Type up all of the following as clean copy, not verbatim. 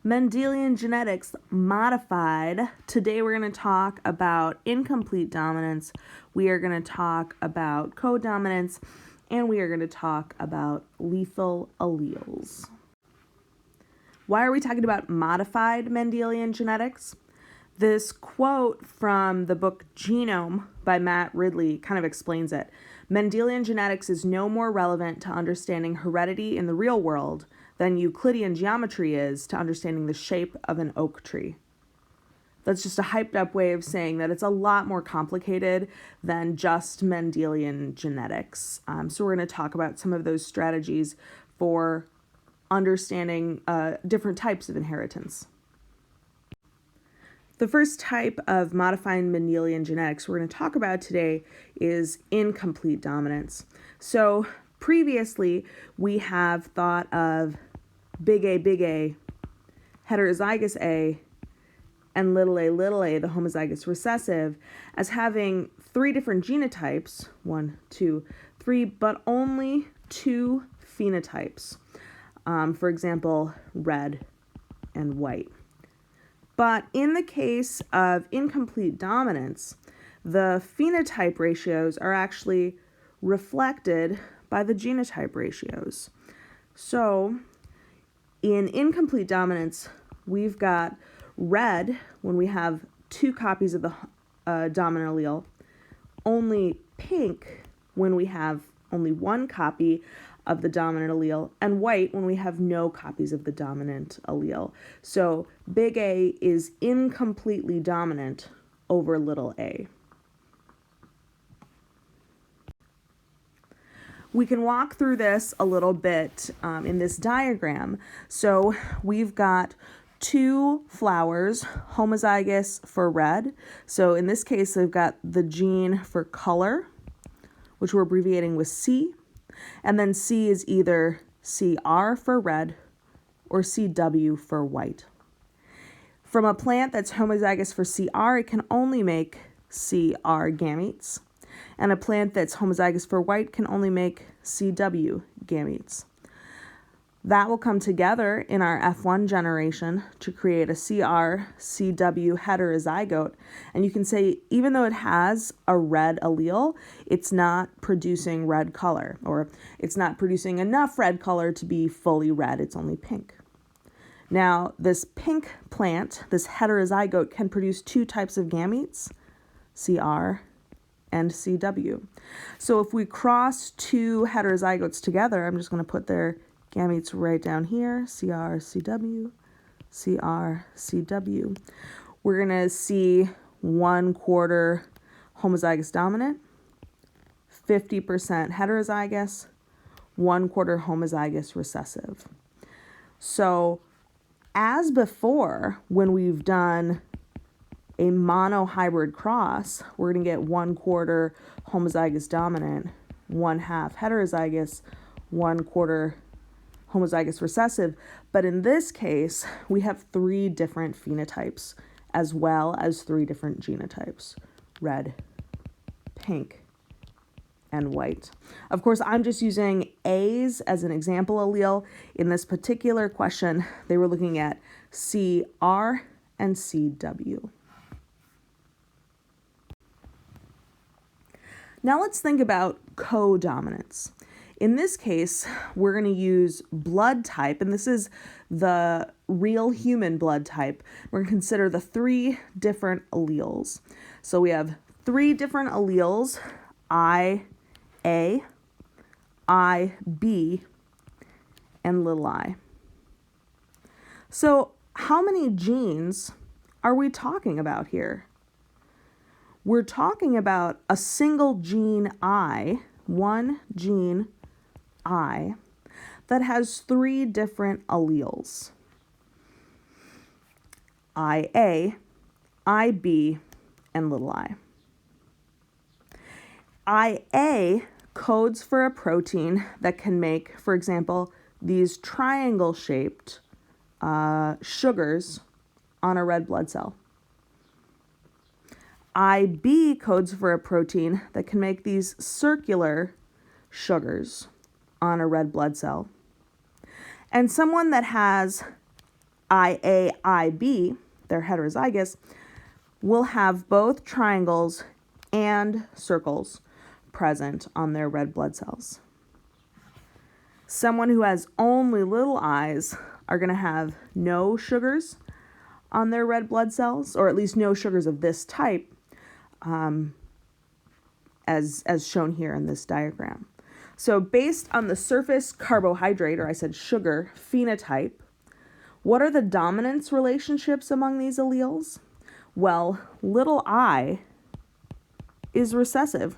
Mendelian genetics modified. Today we're going to talk about incomplete dominance. We are going to talk about codominance, and we are going to talk about lethal alleles. Why are we talking about modified Mendelian genetics? This quote from the book Genome by Matt Ridley kind of explains it. Mendelian genetics is no more relevant to understanding heredity in the real world than Euclidean geometry is to understanding the shape of an oak tree. That's just a hyped up way of saying that it's a lot more complicated than just Mendelian genetics. So we're going to talk about some of those strategies for understanding different types of inheritance. The first type of modifying Mendelian genetics we're going to talk about today is incomplete dominance. So previously, we have thought of big A, heterozygous A, and little a, the homozygous recessive, as having three different genotypes, 1, 2, 3, but only two phenotypes. For example, red and white. But in the case of incomplete dominance, the phenotype ratios are actually reflected by the genotype ratios. So in incomplete dominance, we've got red when we have two copies of the dominant allele, only pink when we have only one copy of the dominant allele, and white when we have no copies of the dominant allele. So big A is incompletely dominant over little a. We can walk through this a little bit in this diagram. So we've got two flowers, homozygous for red. So in this case, we've got the gene for color, which we're abbreviating with C. And then C is either CR for red or CW for white. From a plant that's homozygous for CR, it can only make CR gametes. And a plant that's homozygous for white can only make CW gametes. That will come together in our F1 generation to create a CR-CW heterozygote. And you can say, even though it has a red allele, it's not producing red color, or it's not producing enough red color to be fully red. It's only pink. Now, this pink plant, this heterozygote, can produce two types of gametes, CR and CW. So if we cross two heterozygotes together, I'm just going to put their gametes right down here, CR, CW, CR, CW. We're going to see 1/4 homozygous dominant, 50% heterozygous, 1/4 homozygous recessive. So as before, when we've done a monohybrid cross, we're going to get 1/4 homozygous dominant, 1/2 heterozygous, 1/4 homozygous recessive. But in this case, we have three different phenotypes as well as three different genotypes: red, pink, and white. Of course, I'm just using A's as an example allele. In this particular question, they were looking at CR and CW. Now let's think about codominance. In this case, we're going to use blood type, and this is the real human blood type. We're going to consider the three different alleles. So we have three different alleles, IA, IB, and little I. So how many genes are we talking about here? We're talking about a single gene I, one gene I, that has three different alleles: IA, IB, and little I. IA codes for a protein that can make, for example, these triangle-shaped sugars on a red blood cell. IB codes for a protein that can make these circular sugars on a red blood cell. And someone that has IA, IB, they're heterozygous, will have both triangles and circles present on their red blood cells. Someone who has only little i's are going to have no sugars on their red blood cells, or at least no sugars of this type, as shown here in this diagram. So based on the surface carbohydrate, or I said sugar, phenotype, what are the dominance relationships among these alleles? Well, little I is recessive.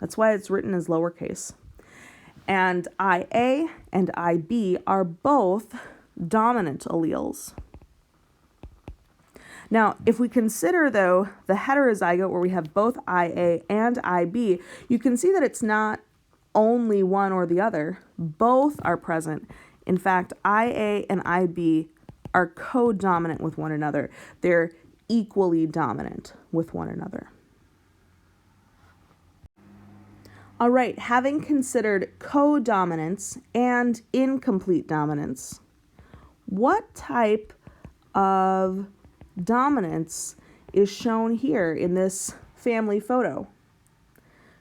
That's why it's written as lowercase. And IA and IB are both dominant alleles. Now, if we consider, though, the heterozygote where we have both IA and IB, you can see that it's not only one or the other. Both are present. In fact, IA and IB are co-dominant with one another. They're equally dominant with one another. All right, having considered codominance and incomplete dominance, what type of dominance is shown here in this family photo?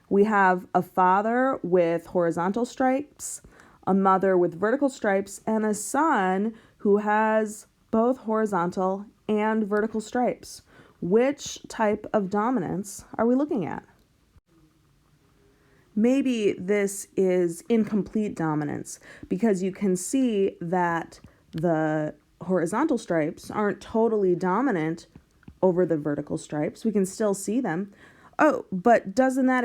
We have a father with horizontal stripes, a mother with vertical stripes, and a son who has both horizontal and vertical stripes. Which type of dominance are we looking at? Maybe this is incomplete dominance, because you can see that the horizontal stripes aren't totally dominant over the vertical stripes. We can still see them. Oh, but doesn't that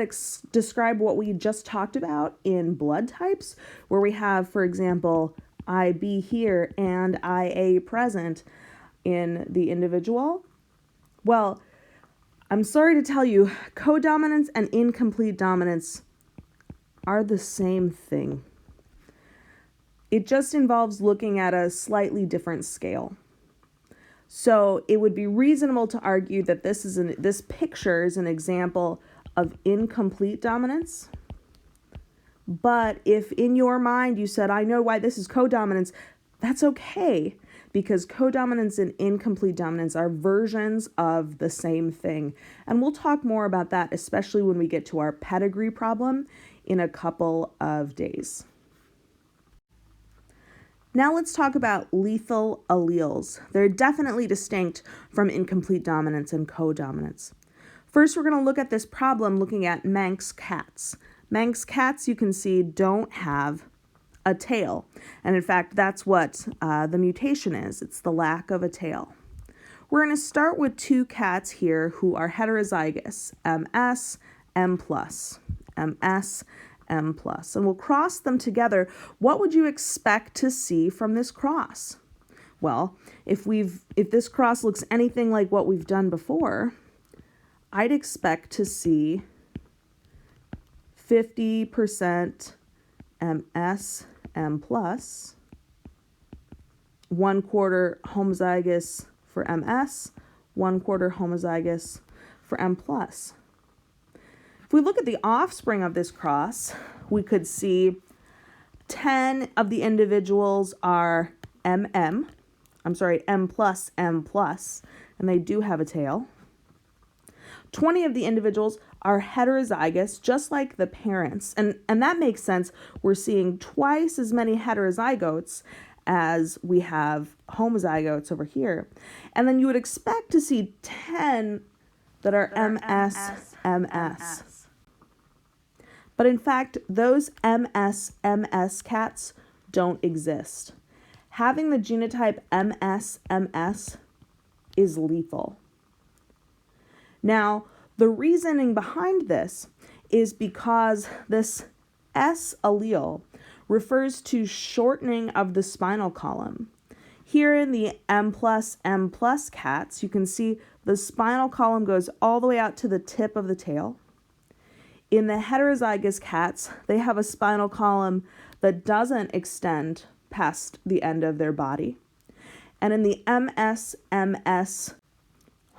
describe what we just talked about in blood types, where we have, for example, IB here and IA present in the individual? Well, I'm sorry to tell you, codominance and incomplete dominance are the same thing. It just involves looking at a slightly different scale. So it would be reasonable to argue that this picture is an example of incomplete dominance. But if in your mind you said, I know why this is codominance, that's okay, because codominance and incomplete dominance are versions of the same thing. And we'll talk more about that, especially when we get to our pedigree problem in a couple of days. Now let's talk about lethal alleles. They're definitely distinct from incomplete dominance and codominance. First, we're going to look at this problem looking at Manx cats. Manx cats, you can see, don't have a tail. And in fact, that's what the mutation is. It's the lack of a tail. We're going to start with two cats here who are heterozygous, MS, M+, MS, M+. And we'll cross them together. What would you expect to see from this cross? Well, if this cross looks anything like what we've done before, I'd expect to see 50% MS, M+, 1/4 homozygous for MS, 1/4 homozygous for M+. If we look at the offspring of this cross, we could see 10 of the individuals are M+, M+, and they do have a tail. 20 of the individuals are heterozygous, just like the parents. And that makes sense. We're seeing twice as many heterozygotes as we have homozygotes over here. And then you would expect to see 10 that are MS. But in fact, those MS cats don't exist. Having the genotype MS is lethal. Now, the reasoning behind this is because this S allele refers to shortening of the spinal column. Here in the M+, M+ cats, you can see the spinal column goes all the way out to the tip of the tail. In the heterozygous cats, they have a spinal column that doesn't extend past the end of their body. And in the MS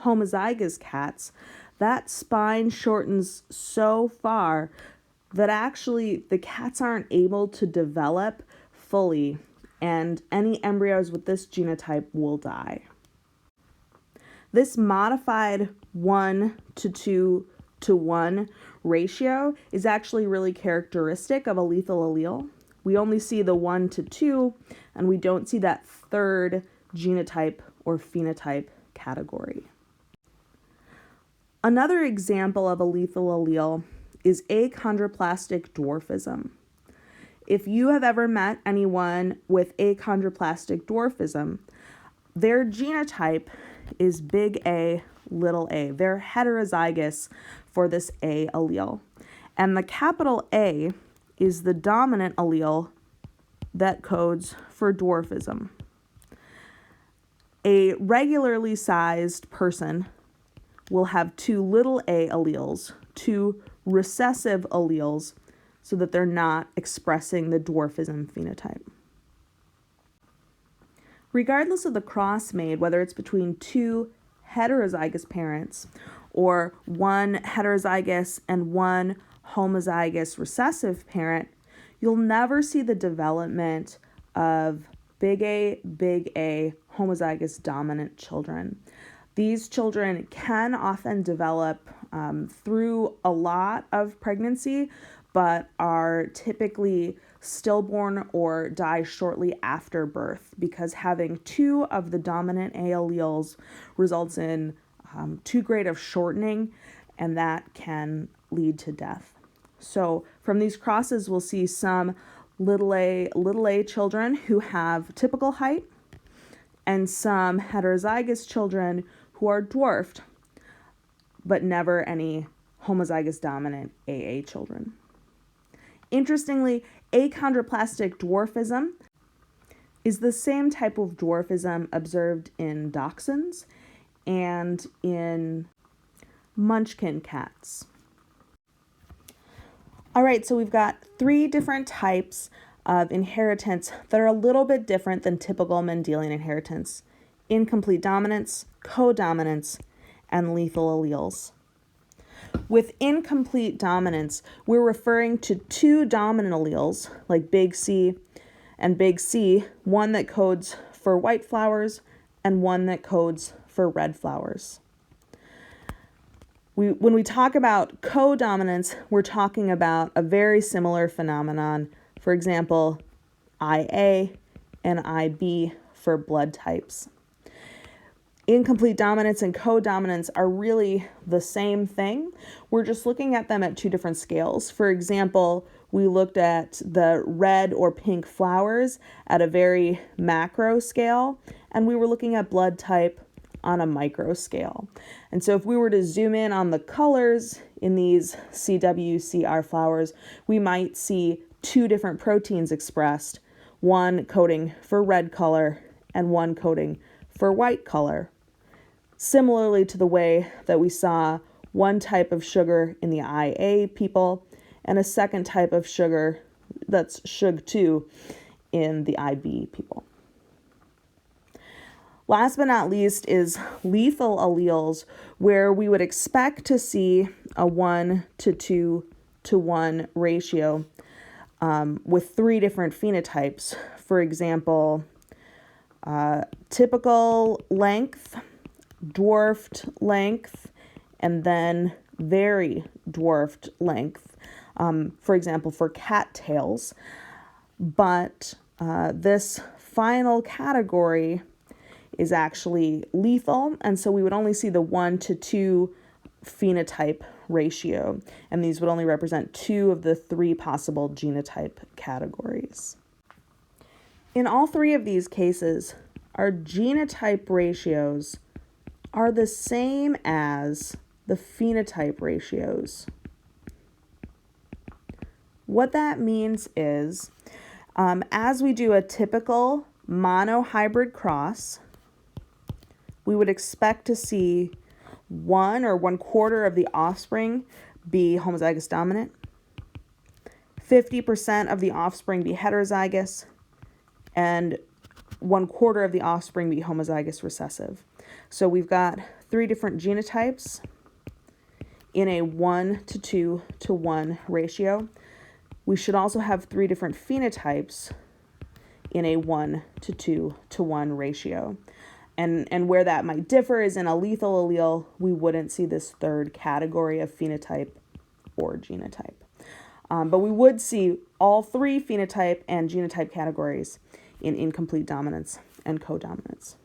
homozygous cats, that spine shortens so far that actually the cats aren't able to develop fully and any embryos with this genotype will die. This modified 1:2:1 ratio is actually really characteristic of a lethal allele. We only see the 1:2, and we don't see that third genotype or phenotype category. Another example of a lethal allele is achondroplastic dwarfism. If you have ever met anyone with achondroplastic dwarfism, their genotype is big A, little a. They're heterozygous for this A allele. And the capital A is the dominant allele that codes for dwarfism. A regularly sized person will have two little a alleles, two recessive alleles, so that they're not expressing the dwarfism phenotype. Regardless of the cross made, whether it's between two heterozygous parents or one heterozygous and one homozygous recessive parent, you'll never see the development of big A homozygous dominant children. These children can often develop through a lot of pregnancy, but are typically stillborn or die shortly after birth, because having two of the dominant A alleles results in too great of shortening, and that can lead to death. So from these crosses, we'll see some little a children who have typical height, and some heterozygous children who are dwarfed, but never any homozygous dominant AA children. Interestingly, achondroplastic dwarfism is the same type of dwarfism observed in dachshunds and in munchkin cats. All right, so we've got three different types of inheritance that are a little bit different than typical Mendelian inheritance: incomplete dominance, codominance, and lethal alleles. With incomplete dominance, we're referring to two dominant alleles, like big C and big C, one that codes for white flowers and one that codes for red flowers. When we talk about codominance, we're talking about a very similar phenomenon. For example, IA and IB for blood types. Incomplete dominance and codominance are really the same thing. We're just looking at them at two different scales. For example, we looked at the red or pink flowers at a very macro scale, and we were looking at blood type on a micro scale. And so if we were to zoom in on the colors in these CWCR flowers, we might see two different proteins expressed, one coding for red color and one coding for white color. Similarly to the way that we saw one type of sugar in the IA people and a second type of sugar, that's SUG2, in the IB people. Last but not least is lethal alleles, where we would expect to see a 1:2:1 ratio with three different phenotypes. For example, typical length, dwarfed length, and then very dwarfed length, for example, for cattails. But this final category is actually lethal, and so we would only see the 1:2 phenotype ratio, and these would only represent two of the three possible genotype categories. In all three of these cases, our genotype ratios are the same as the phenotype ratios. What that means is, as we do a typical monohybrid cross, we would expect to see 1 or 1/4 of the offspring be homozygous dominant, 50% of the offspring be heterozygous, and 1/4 of the offspring be homozygous recessive. So we've got three different genotypes in a 1:2:1 ratio. We should also have three different phenotypes in a 1 to 2 to 1 ratio. And where that might differ is in a lethal allele, we wouldn't see this third category of phenotype or genotype. But we would see all three phenotype and genotype categories in incomplete dominance and codominance.